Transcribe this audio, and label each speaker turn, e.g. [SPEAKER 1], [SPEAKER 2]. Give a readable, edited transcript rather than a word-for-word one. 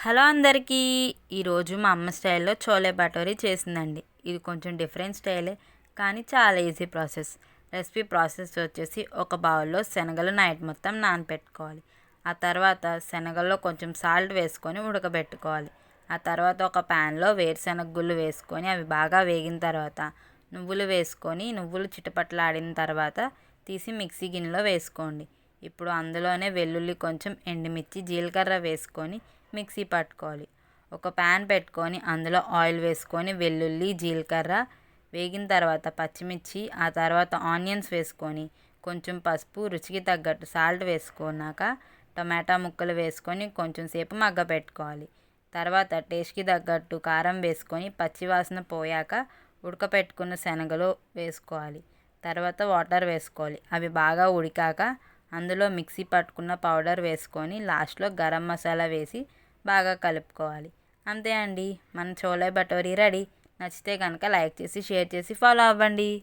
[SPEAKER 1] Hello అందరికీ. ఈరోజు మా అమ్మ స్టైల్లో చోలే భటోరీ చేసిందండి. ఇది కొంచెం డిఫరెంట్ స్టైలే కానీ చాలా ఈజీ ప్రాసెస్. రెసిపీ ప్రాసెస్ వచ్చేసి ఒక బౌల్లో శనగలు నైట్ మొత్తం నానపెట్టుకోవాలి. ఆ తర్వాత శనగల్లో కొంచెం సాల్ట్ వేసుకొని ఉడకబెట్టుకోవాలి. ఆ తర్వాత ఒక ప్యాన్లో వేరుశనగ గుళ్ళు వేసుకొని అవి బాగా వేగిన తర్వాత నువ్వులు వేసుకొని నువ్వులు చిటపటలాడిన తర్వాత తీసి మిక్సీ గిన్నెలో వేసుకోండి. ఇప్పుడు అందులోనే వెల్లుల్లి, కొంచెం ఎండుమిర్చి, జీలకర్ర వేసుకొని మిక్సీ పట్టుకోవాలి. ఒక ప్యాన్ పెట్టుకొని అందులో ఆయిల్ వేసుకొని వెల్లుల్లి, జీలకర్ర వేగిన తర్వాత పచ్చిమిర్చి, ఆ తర్వాత ఆనియన్స్ వేసుకొని కొంచెం పసుపు, రుచికి తగ్గట్టు సాల్ట్ వేసుకున్నాక టమాటా ముక్కలు వేసుకొని కొంచెం సేపు మగ్గపెట్టుకోవాలి. తర్వాత టేస్ట్కి తగ్గట్టు కారం వేసుకొని పచ్చివాసన పోయాక ఉడకపెట్టుకున్న శనగలు వేసుకోవాలి. తర్వాత వాటర్ వేసుకోవాలి. అవి బాగా ఉడికాక అందులో మిక్సీ పట్టుకున్న పౌడర్ వేసుకొని లాస్ట్లో గరం మసాలా వేసి బాగా కలుపుకోవాలి. అంతే అండి, మన చోలే భటోరీ రెడీ. నచ్చితే కనుక లైక్ చేసి, షేర్ చేసి, ఫాలో అవ్వండి.